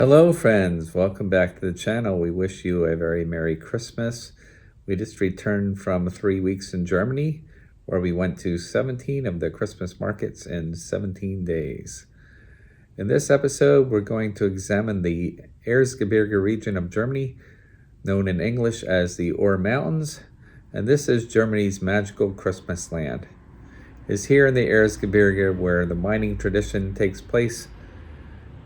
Hello friends, welcome back to the channel. We wish you a very Merry Christmas. We just returned from 3 weeks in Germany where we went to 17 of the Christmas markets in 17 days. In this episode, we're going to examine the Erzgebirge region of Germany, known in English as the Ore Mountains, and this is Germany's magical Christmas land. It's here in the Erzgebirge where the mining tradition takes place,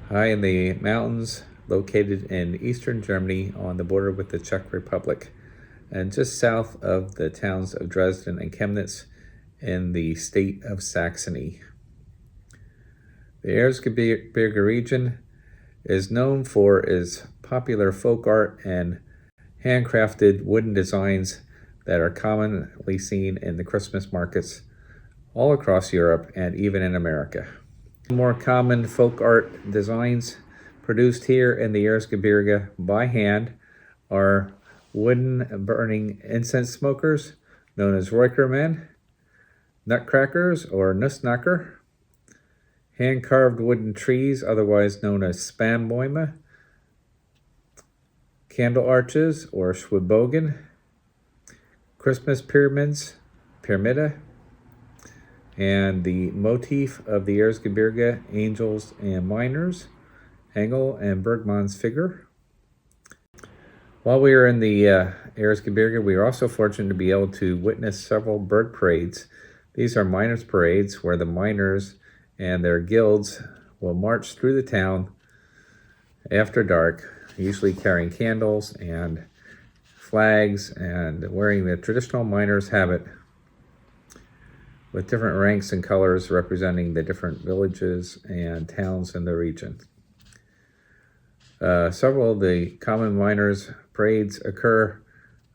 high in the mountains located in eastern Germany on the border with the Czech Republic and just south of the towns of Dresden and Chemnitz in the state of Saxony. The Erzgebirge region is known for its popular folk art and handcrafted wooden designs that are commonly seen in the Christmas markets all across Europe and even in America. More common folk art designs produced here in the Erzgebirge by hand are wooden burning incense smokers known as Räuchermen, nutcrackers or Nussknacker, hand-carved wooden trees otherwise known as Spanbäume, candle arches or Schneeberg, Christmas pyramids, Pyramida, and the motif of the Erzgebirge, angels and miners, Engel and Bergmann's figure. While we were in the Erzgebirge, we were also fortunate to be able to witness several bird parades. These are miners' parades where the miners and their guilds will march through the town after dark, usually carrying candles and flags and wearing the traditional miners' habit, with different ranks and colors representing the different villages and towns in the region. Several of the common miners' parades occur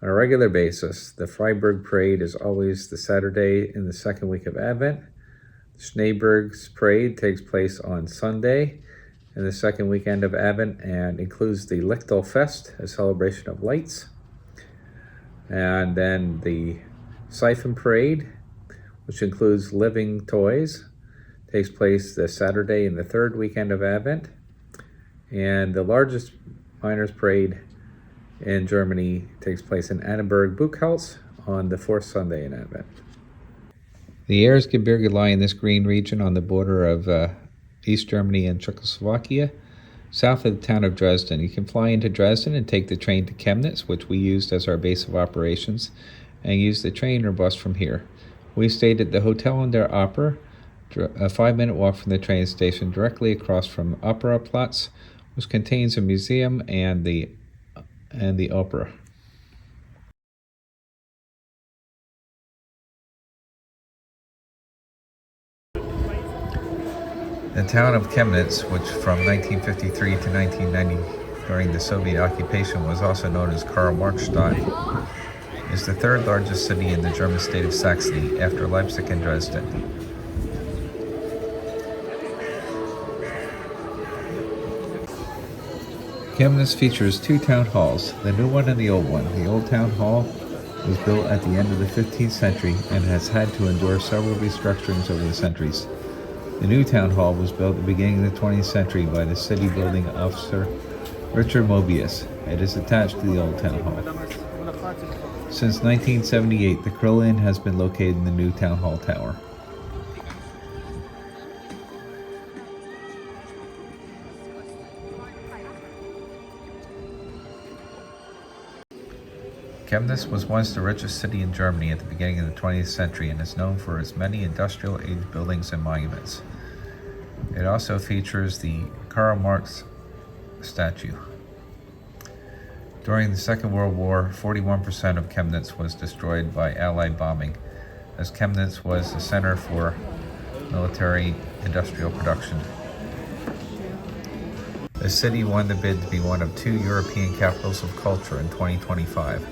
on a regular basis. The Freiberg parade is always the Saturday in the second week of Advent. Schneeberg's parade takes place on Sunday in the second weekend of Advent and includes the Lichtelfest, a celebration of lights. And then the Seiffen parade, which includes living toys, takes place the Saturday in the third weekend of Advent. And the largest miners' parade in Germany takes place in Annaberg-Buchholz on the fourth Sunday in Advent. The Erzgebirge lie in this green region on the border of East Germany and Czechoslovakia, south of the town of Dresden. You can fly into Dresden and take the train to Chemnitz, which we used as our base of operations, and use the train or bus from here. We stayed at the Hotel in der Oper, a 5-minute walk from the train station, directly across from Operaplatz, which contains a museum and the opera. The town of Chemnitz, which from 1953 to 1990 during the Soviet occupation was also known as Karl-Marx-Stadt, is the third largest city in the German state of Saxony after Leipzig and Dresden. Chemnitz features two town halls, the new one and the old one. The old town hall was built at the end of the 15th century and has had to endure several restructurings over the centuries. The new town hall was built at the beginning of the 20th century by the city building officer Richard Mobius. It is attached to the old town hall. Since 1978, the Krill Inn has been located in the new Town Hall Tower. Chemnitz was once the richest city in Germany at the beginning of the 20th century and is known for its many industrial-age buildings and monuments. It also features the Karl Marx statue. During the Second World War, 41% of Chemnitz was destroyed by Allied bombing, as Chemnitz was the center for military industrial production. The city won the bid to be one of 2 European capitals of culture in 2025.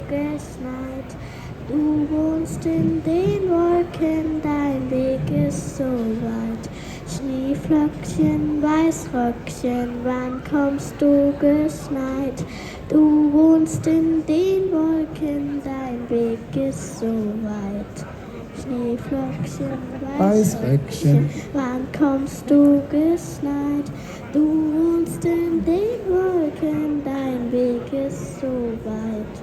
geschneit. Du wohnst in den Wolken, dein Weg ist so weit. Schneeflöckchen, Weißröckchen, wann kommst du geschneit? Du wohnst in den Wolken, dein Weg ist so weit. Schneeflöckchen, Weißröckchen, wann kommst du geschneit? Du wohnst in den Wolken, dein Weg ist so weit.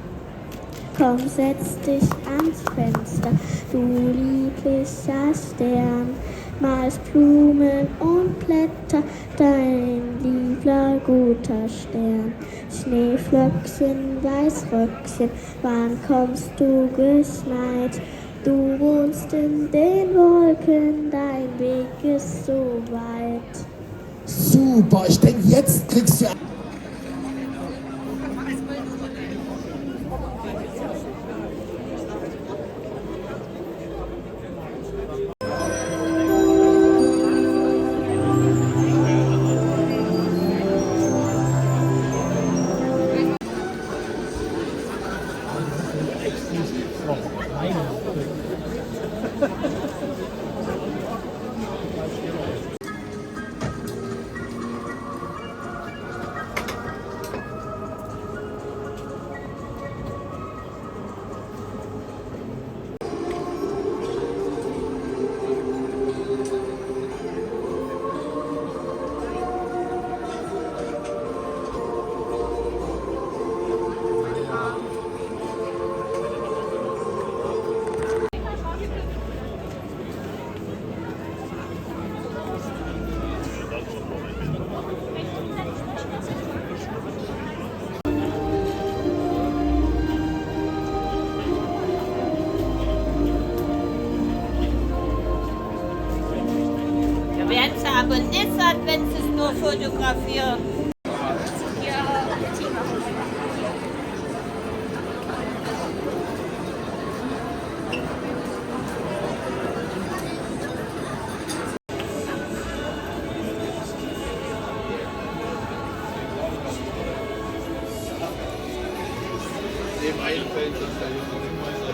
Komm, setz dich ans Fenster, du lieblicher Stern, malst Blumen und Blätter, dein liebler guter Stern. Schneeflöckchen, Weißröckchen, wann kommst du geschneit? Du wohnst in den Wolken, dein Weg ist so weit. Super, ich denke, jetzt kriegst du... Werden sie aber nicht satt, wenn sie es nur fotografieren. Dem einfällt, dass der Junge Hinweise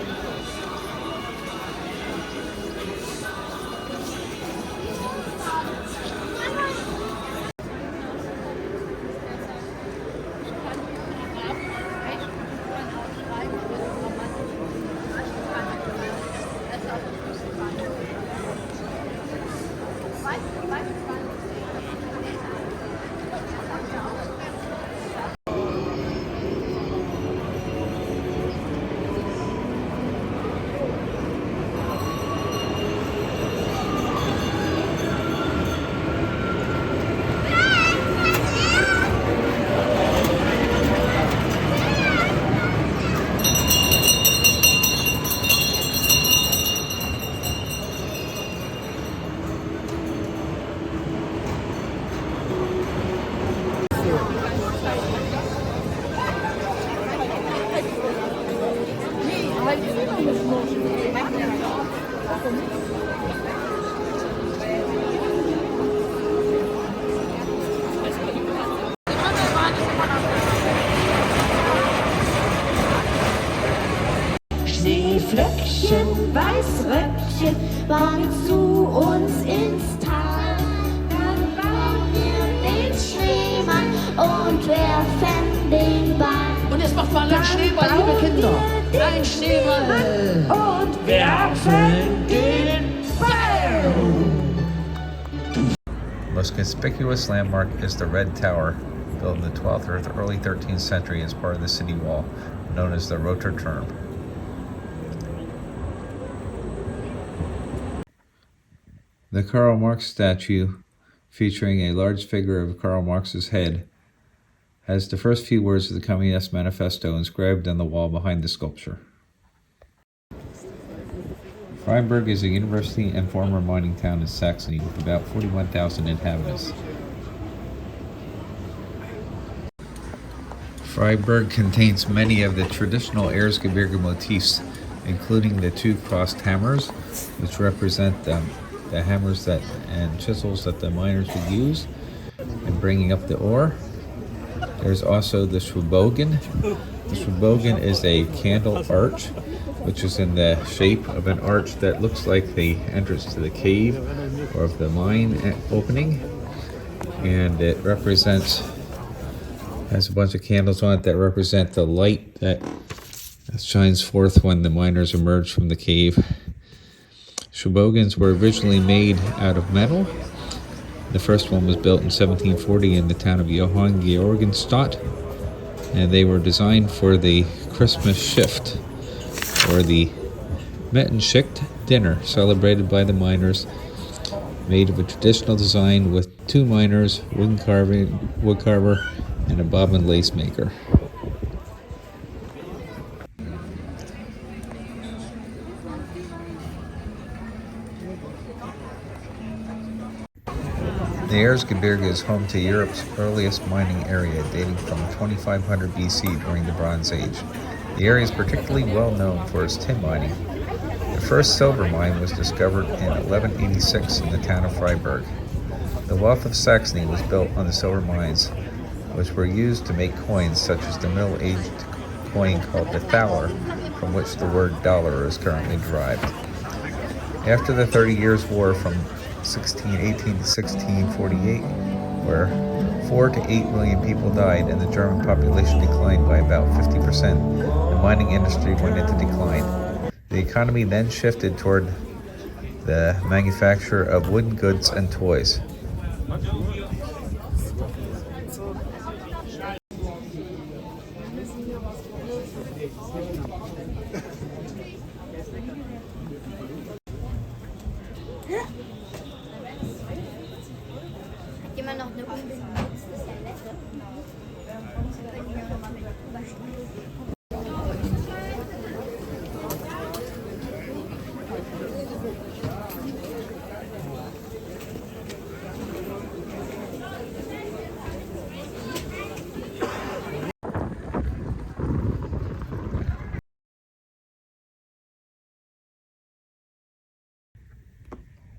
Schneeflöckchen, Weißröckchen, wann zu uns ins Tal. Dann bauen wir den Schneemann und werfen den Ball. Und jetzt macht mal einen Schneeball, liebe Kinder. Ein Schneeball. Und werfen den Ball. Most conspicuous landmark is the Red Tower, built in the 12th or early 13th century as part of the city wall, known as the Roter Turm. The Karl Marx statue, featuring a large figure of Karl Marx's head, has the first few words of the Communist Manifesto inscribed on the wall behind the sculpture. Freiberg is a university and former mining town in Saxony with about 41,000 inhabitants. Freiberg contains many of the traditional Erzgebirge motifs, including the two crossed hammers, which represent the hammers and chisels that the miners would use in bringing up the ore. There's also the Schneeberg, The Schneeberg is a candle arch, which is in the shape of an arch that looks like the entrance to the cave or of the mine opening. And it has a bunch of candles on it that represent the light that shines forth when the miners emerge from the cave. Schneebergs were originally made out of metal. The first one was built in 1740 in the town of Johann Georgenstadt, and they were designed for the Christmas shift, or the Mittenschicht dinner, celebrated by the miners, made of a traditional design with 2 miners, wood carver, and a bobbin lace maker. The Erzgebirge is home to Europe's earliest mining area, dating from 2500 BC during the Bronze Age. The area is particularly well known for its tin mining. The first silver mine was discovered in 1186 in the town of Freiberg. The wealth of Saxony was built on the silver mines, which were used to make coins such as the middle-aged coin called the thaler, from which the word dollar is currently derived. After the 30 Years' War from 1618 to 1648, where 4 to 8 million people died and the German population declined by about 50%, the mining industry went into decline. The economy then shifted toward the manufacture of wooden goods and toys. Immer noch eine unbenutzte Servette. Können wir nochmal mit überspielen.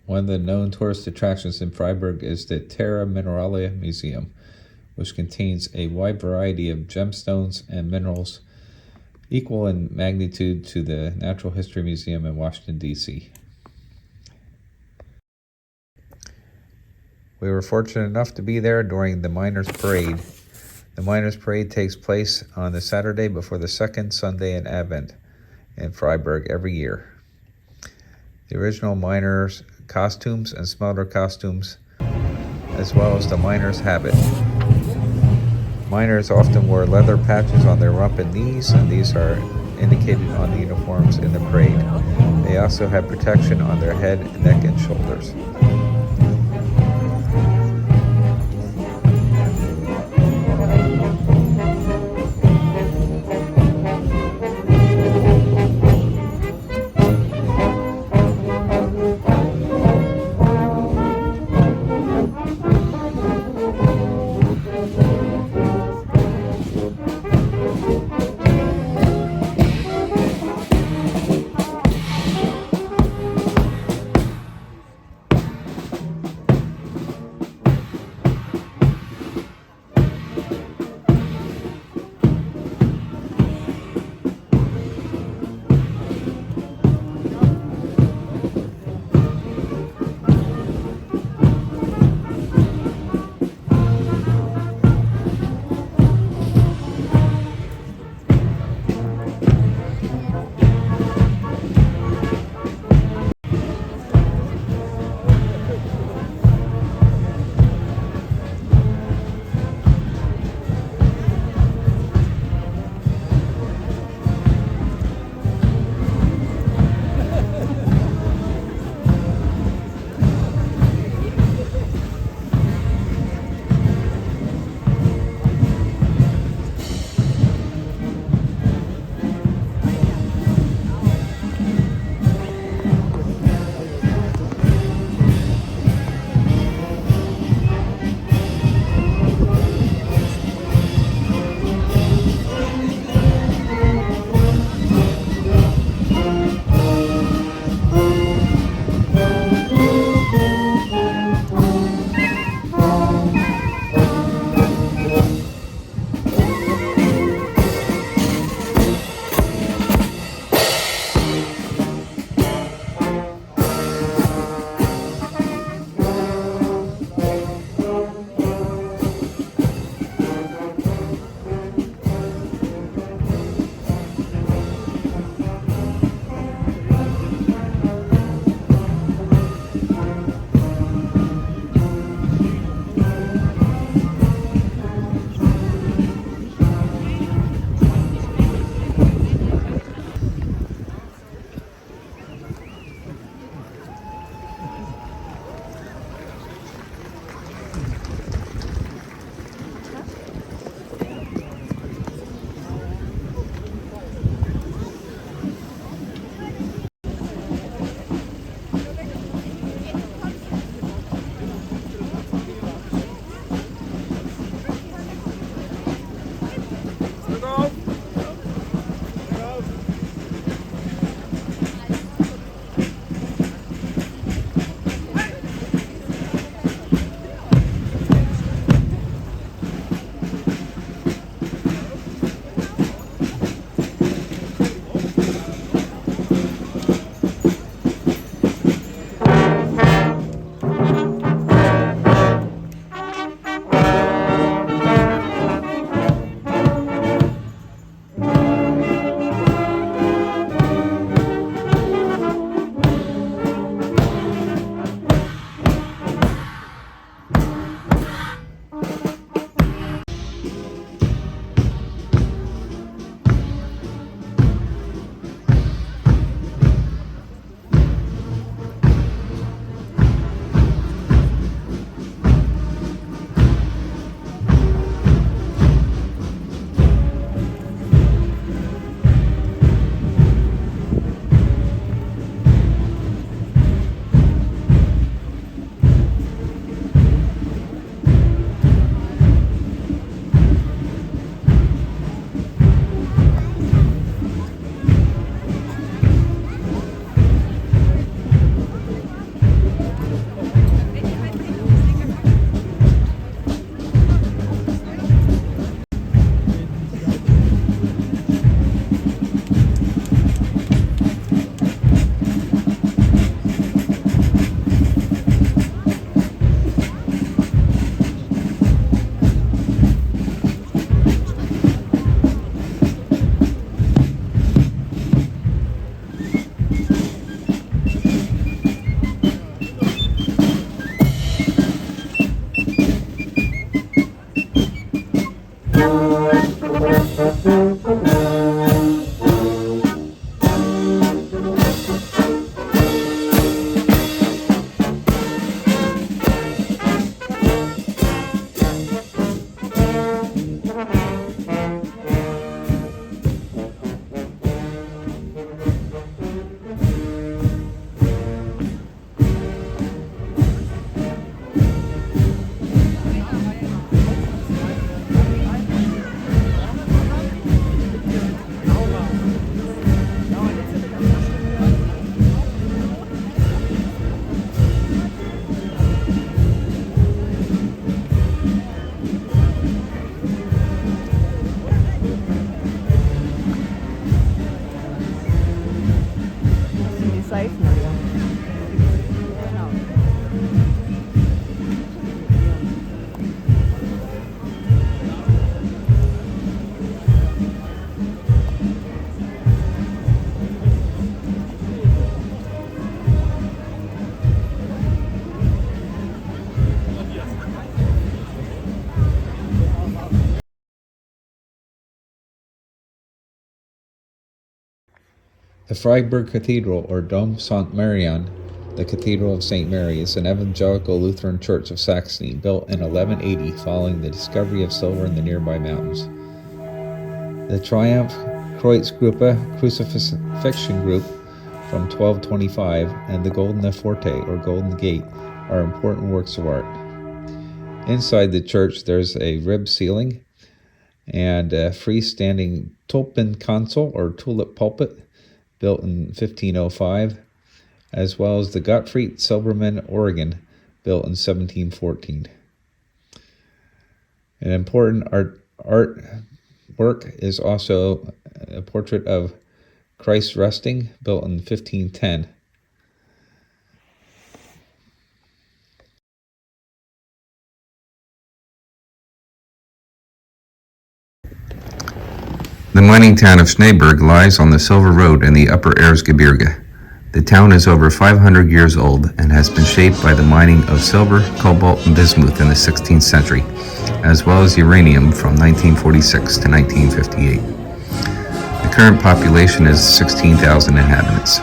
One of the known tourist attractions in Freiberg is the Terra Mineralia Museum, which contains a wide variety of gemstones and minerals equal in magnitude to the Natural History Museum in Washington, D.C. We were fortunate enough to be there during the Miners' Parade. The Miners' Parade takes place on the Saturday before the second Sunday in Advent in Freiberg every year. The original miners' costumes and smelter costumes, as well as the miner's habit. Miners often wore leather patches on their rump and knees, and these are indicated on the uniforms in the parade. They also had protection on their head, neck, and shoulders. The Freiberg Cathedral, or Dom St. Marian, the Cathedral of St. Mary, is an evangelical Lutheran church of Saxony, built in 1180 following the discovery of silver in the nearby mountains. The Triumph Kreuzgruppe Crucifixion Group from 1225 and the Goldene Pforte, or Golden Gate, are important works of art. Inside the church there's a ribbed ceiling and a freestanding Tulpenkanzel, or tulip pulpit, built in 1505, as well as the Gottfried Silbermann organ, built in 1714. An important art work is also a portrait of Christ resting, built in 1510. The mining town of Schneeberg lies on the Silver Road in the upper Erzgebirge. The town is over 500 years old and has been shaped by the mining of silver, cobalt, and bismuth in the 16th century, as well as uranium from 1946 to 1958. The current population is 16,000 inhabitants.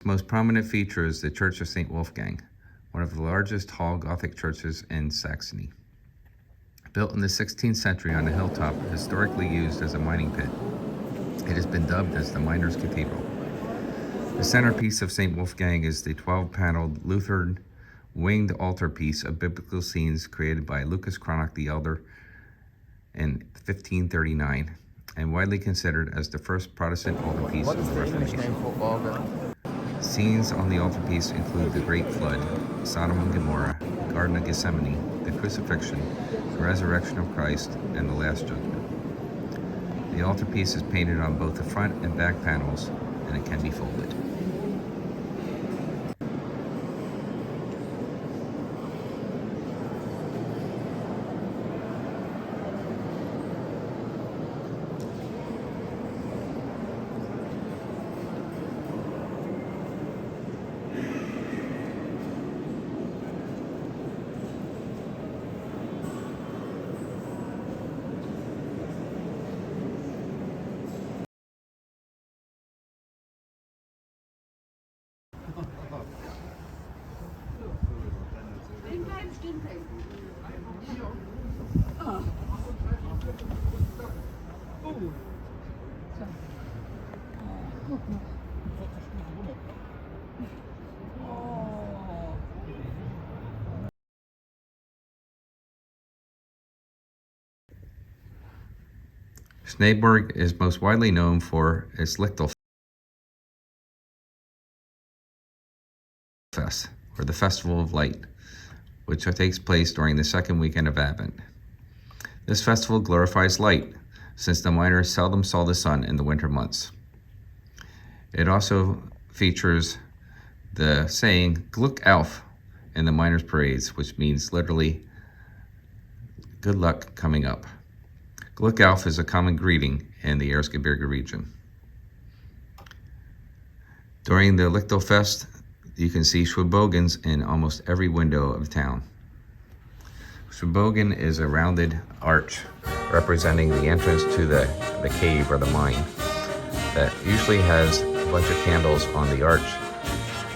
Most prominent feature is the Church of St. Wolfgang, one of the largest Hall Gothic churches in Saxony. Built in the 16th century on a hilltop, historically used as a mining pit, it has been dubbed as the Miners' Cathedral. The centerpiece of St. Wolfgang is the 12-paneled Lutheran winged altarpiece of biblical scenes created by Lucas Cranach the Elder in 1539, and widely considered as the first Protestant altarpiece of the Reformation. Scenes on the altarpiece include the Great Flood, Sodom and Gomorrah, Garden of Gethsemane, the Crucifixion, the Resurrection of Christ, and the Last Judgment. The altarpiece is painted on both the front and back panels, and it can be folded. Schneeberg is most widely known for its Lichtelfest, or the Festival of Light, which takes place during the second weekend of Advent. This festival glorifies light, since the miners seldom saw the sun in the winter months. It also features the saying Glück auf in the miners' parades, which means literally good luck coming up. Glück auf is a common greeting in the Erzgebirge region. During the Lichterfest, you can see Schwebogans in almost every window of town. Schwebogan is a rounded arch representing the entrance to the cave or the mine that usually has a bunch of candles on the arch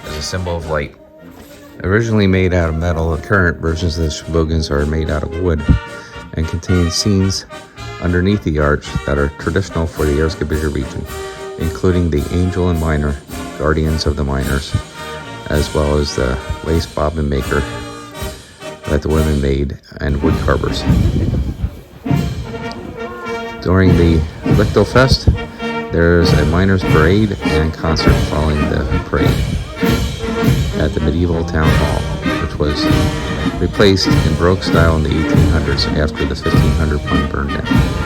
as a symbol of light. Originally made out of metal, the current versions of the Schwebogans are made out of wood and contain scenes underneath the arch that are traditional for the Erzgebirge region, including the angel and miner, guardians of the miners, as well as the lace bobbin maker that the women made and wood carvers. During the Lichterfest, there's a miners' parade and concert following the parade at the medieval town hall, which was replaced in Baroque style in the 1800s after the 1500 one burned down.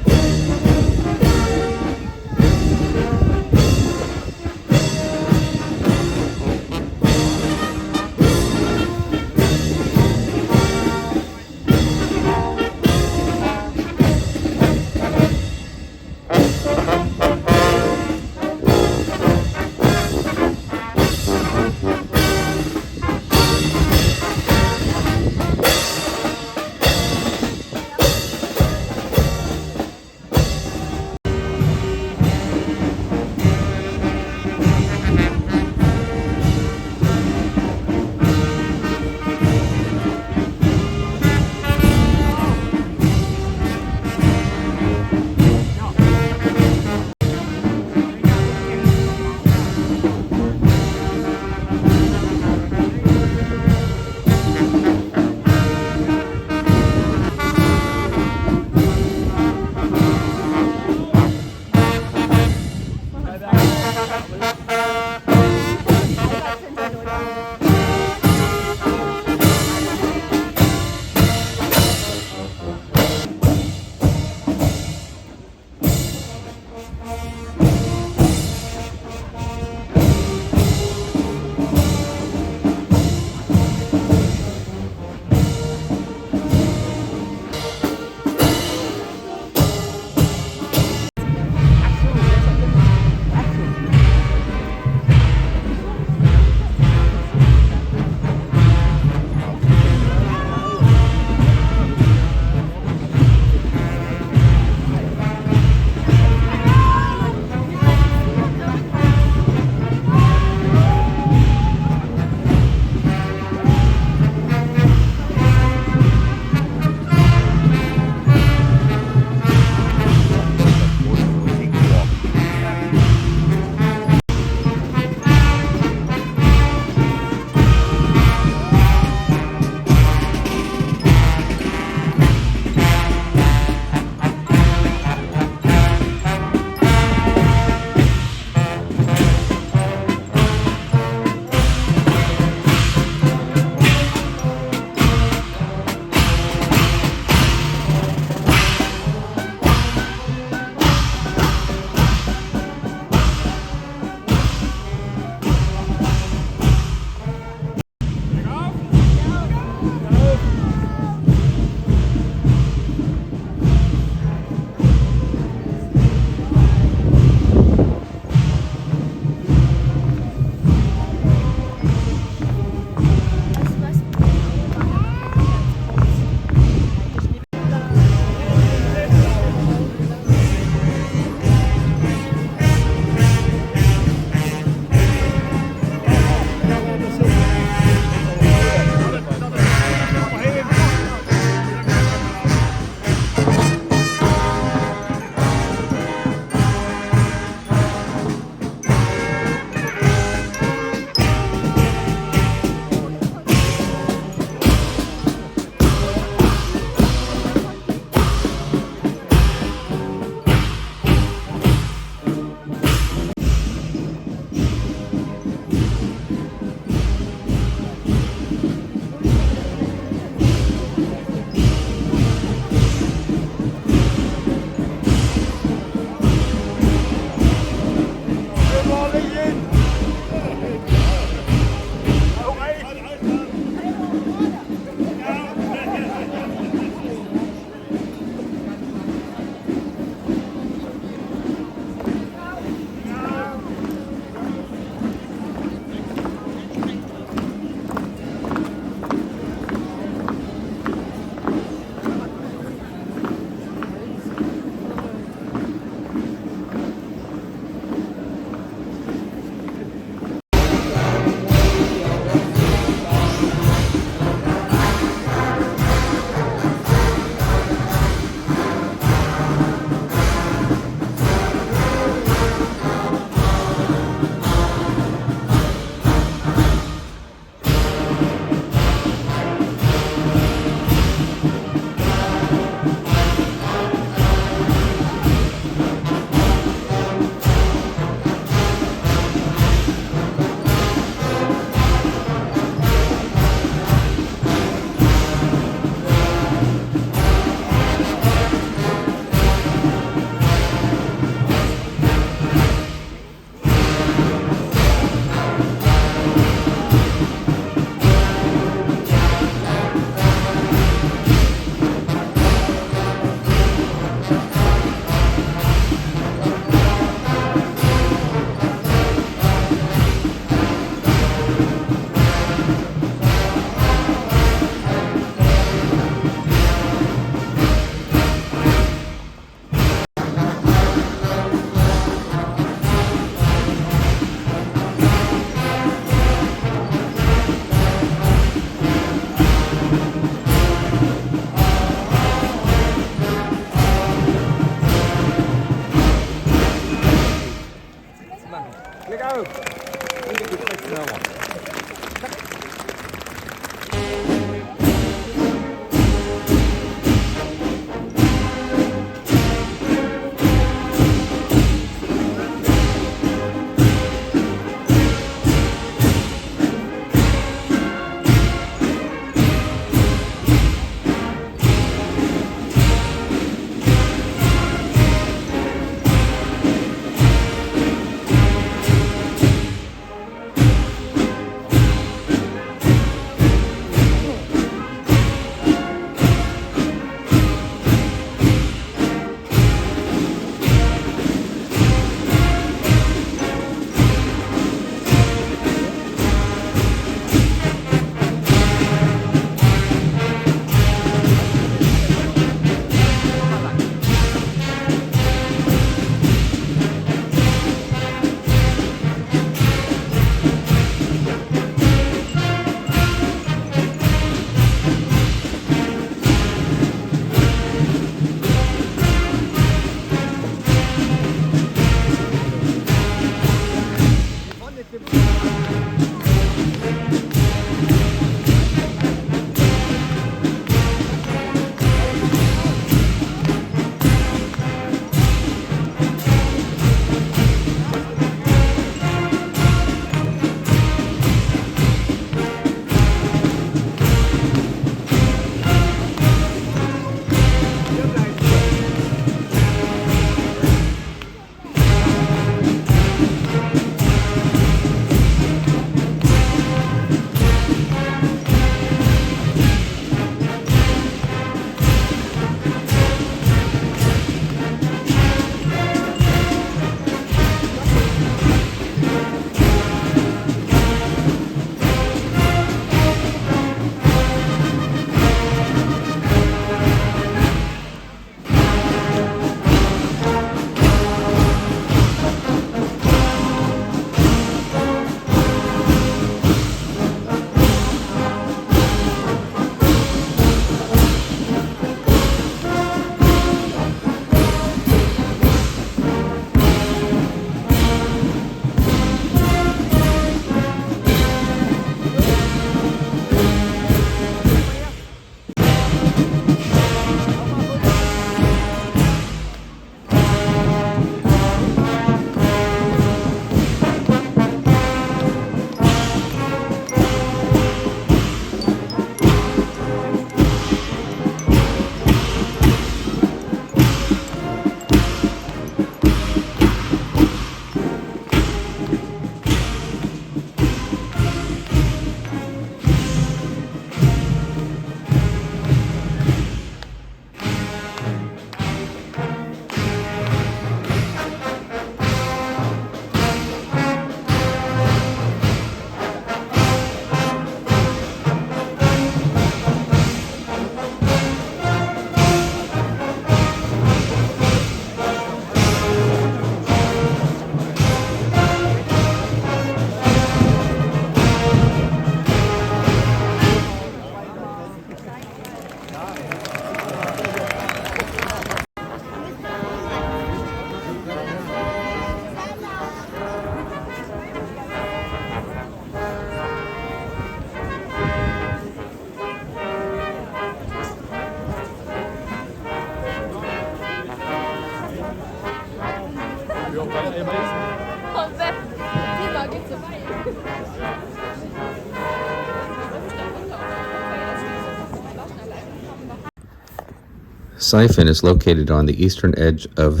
Seiffen is located on the eastern edge of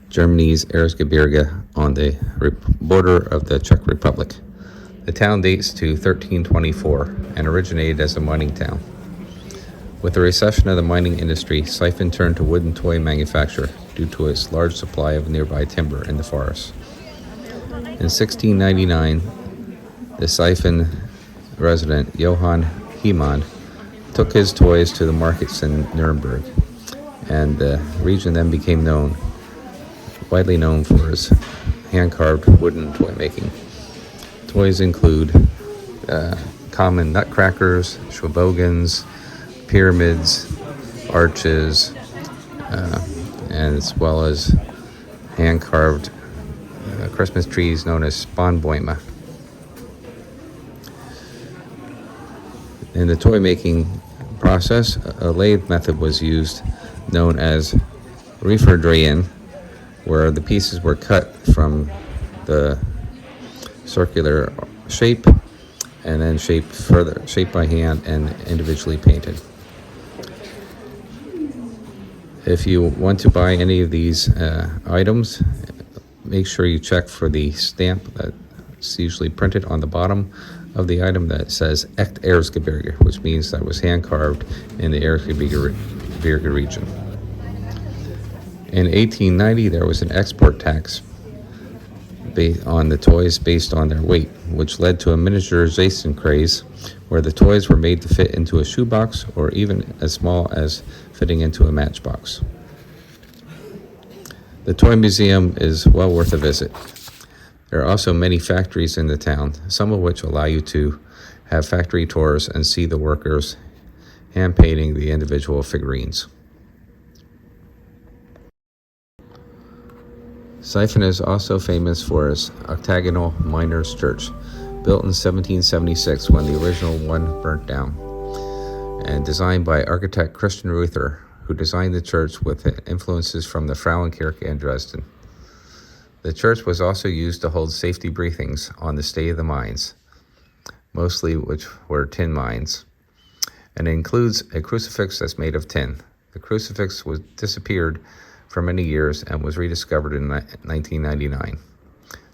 Germany's Erzgebirge on the border of the Czech Republic. The town dates to 1324 and originated as a mining town. With the recession of the mining industry, Seiffen turned to wooden toy manufacture due to its large supply of nearby timber in the forest. In 1699, the Seiffen resident Johann Hiemann took his toys to the markets in Nuremberg, and the region then became widely known for its hand-carved wooden toy making. Toys include common nutcrackers, shwebogans, pyramids, arches, and as well as hand-carved Christmas trees known as Spanbäume. In the toy making process, a lathe method was used known as referdrehen, where the pieces were cut from the circular shape and then shaped by hand and individually painted. If you want to buy any of these items, make sure you check for the stamp that's usually printed on the bottom of the item that says Echt Erzgebirge, which means that it was hand carved in the Erzgebirge region. In 1890, there was an export tax on the toys based on their weight, which led to a miniaturization craze where the toys were made to fit into a shoebox or even as small as fitting into a matchbox. The Toy Museum is well worth a visit. There are also many factories in the town, some of which allow you to have factory tours and see the workers hand painting the individual figurines. Seiffen is also famous for its octagonal miners' church, built in 1776 when the original one burnt down, and designed by architect Christian Ruther, who designed the church with influences from the Frauenkirche in Dresden. The church was also used to hold safety briefings on the state of the mines, mostly which were tin mines, and it includes a crucifix that's made of tin. The crucifix was disappeared for many years and was rediscovered in 1999.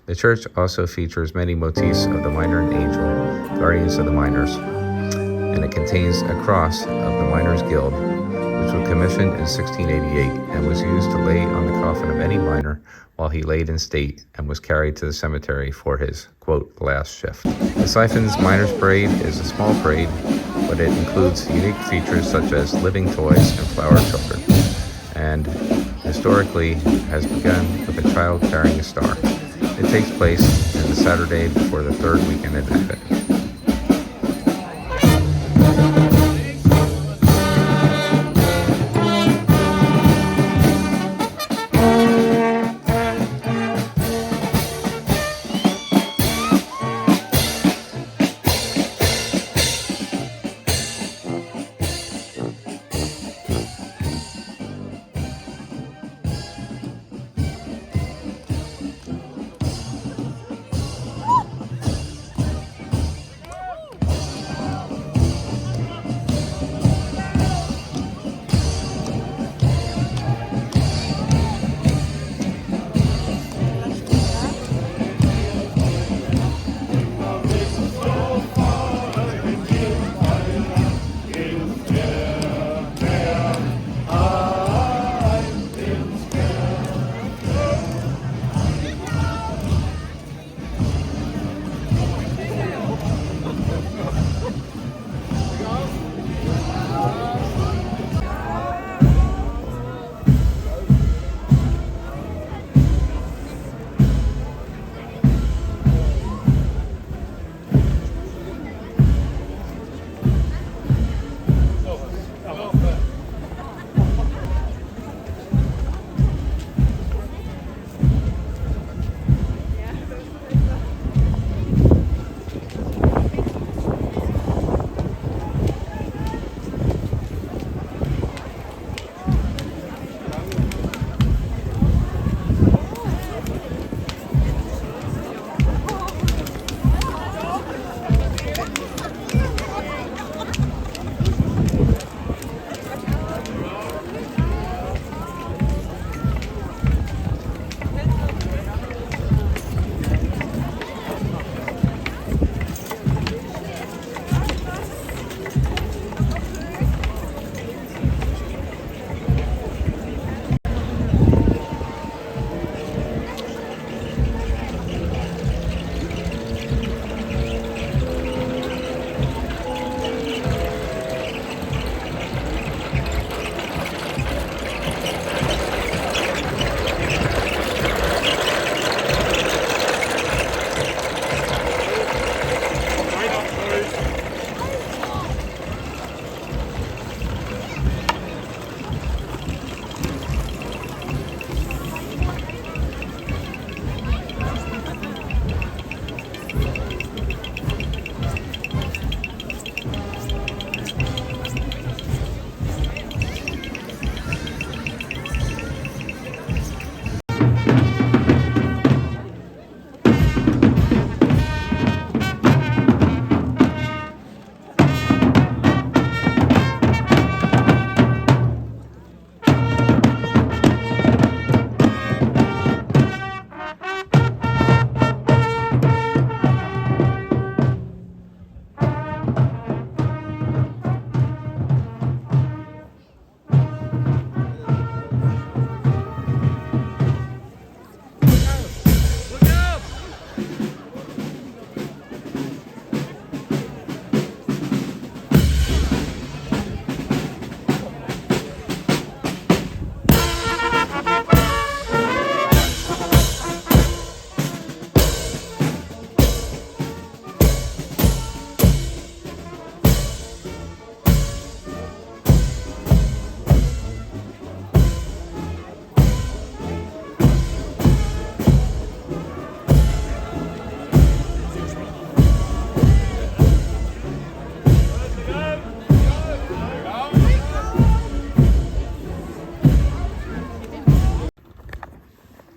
The church also features many motifs of the miner and angel, guardians of the miners, and it contains a cross of the Miners' Guild, which was commissioned in 1688 and was used to lay on the coffin of any miner while he laid in state and was carried to the cemetery for his, quote, last shift. The Seiffen's Miners' Parade is a small parade, but it includes unique features such as living toys and flower children, and historically has begun with a child carrying a star. It takes place on the Saturday before the third weekend of Advent.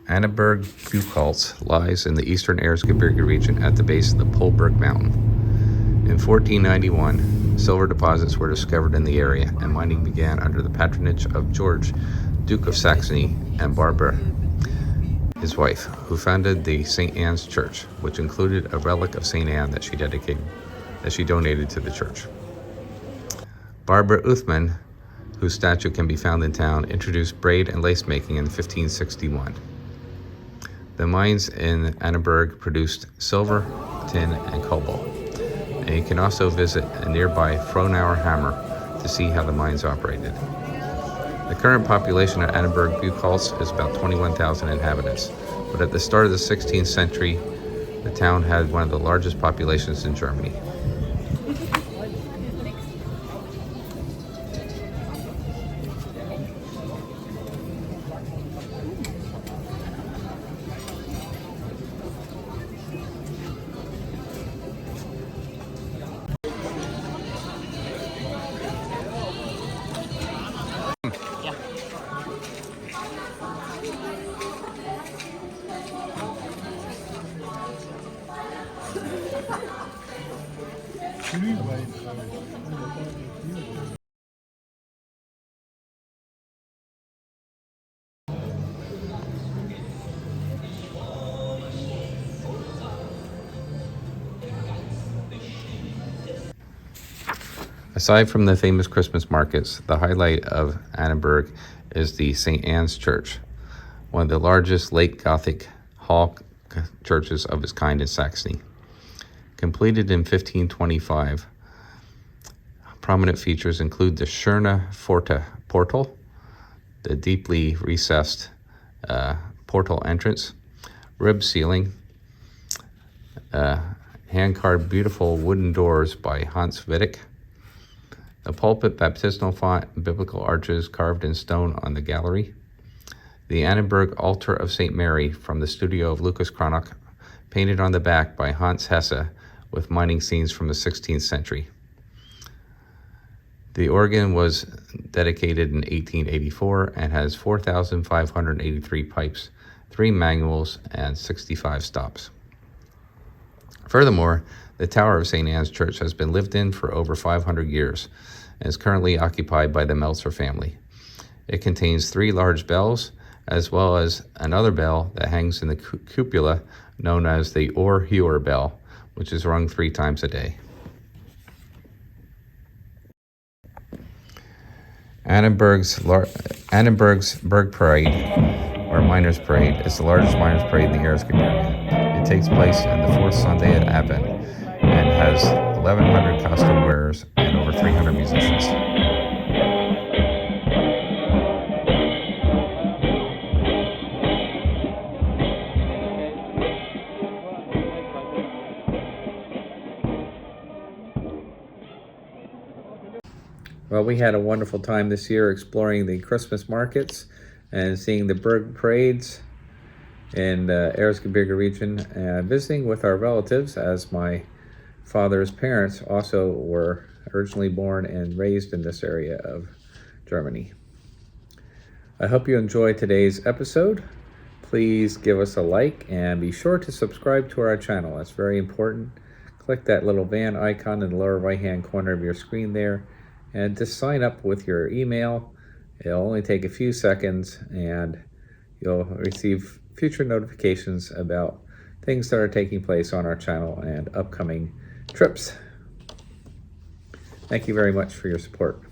Annaberg-Buchholz lies in the eastern Erzgebirge region at the base of the Freiberg mountain. In 1491, silver deposits were discovered in the area, and mining began under the patronage of George, Duke of Saxony, and Barbara, his wife, who founded the St. Anne's Church, which included a relic of St. Anne that she donated to the church. Barbara Uthman, whose statue can be found in town, introduced braid and lace making in 1561. The mines in Annaberg produced silver, tin, and cobalt. And you can also visit a nearby Fronauer Hammer to see how the mines operated. The current population of Annaberg-Buchholz is about 21,000 inhabitants, but at the start of the 16th century, the town had one of the largest populations in Germany. Aside from the famous Christmas markets, the highlight of Annaberg is the St. Anne's Church, one of the largest late Gothic hall churches of its kind in Saxony. Completed in 1525, prominent features include the Schöne Pforte portal, the deeply recessed portal entrance, rib ceiling, hand-carved beautiful wooden doors by Hans Wittek, the pulpit, baptismal font, and biblical arches carved in stone on the gallery, the Annaberg altar of St. Mary from the studio of Lucas Cranach, painted on the back by Hans Hesse with mining scenes from the 16th century. The organ was dedicated in 1884 and has 4,583 pipes, 3 manuals, and 65 stops. Furthermore, the tower of St. Anne's Church has been lived in for over 500 years and is currently occupied by the Meltzer family. It contains 3 large bells, as well as another bell that hangs in the cupola known as the Ohrheuer bell, which is rung 3 times a day. Annaberg's Berg Parade, or Miners' Parade, is the largest miners' parade in the Erzgebirge. It takes place on the 4th Sunday of Advent and has 1,100 costume wearers and over 300 musicians. Well, we had a wonderful time this year exploring the Christmas markets and seeing the Berg parades in the Erzgebirge region, and visiting with our relatives, as my father's parents also were originally born and raised in this area of Germany. I hope you enjoyed today's episode. Please give us a like and be sure to subscribe to our channel. That's very important. Click that little van icon in the lower right hand corner of your screen there and just sign up with your email. It'll only take a few seconds and you'll receive future notifications about things that are taking place on our channel and upcoming trips. Thank you very much for your support.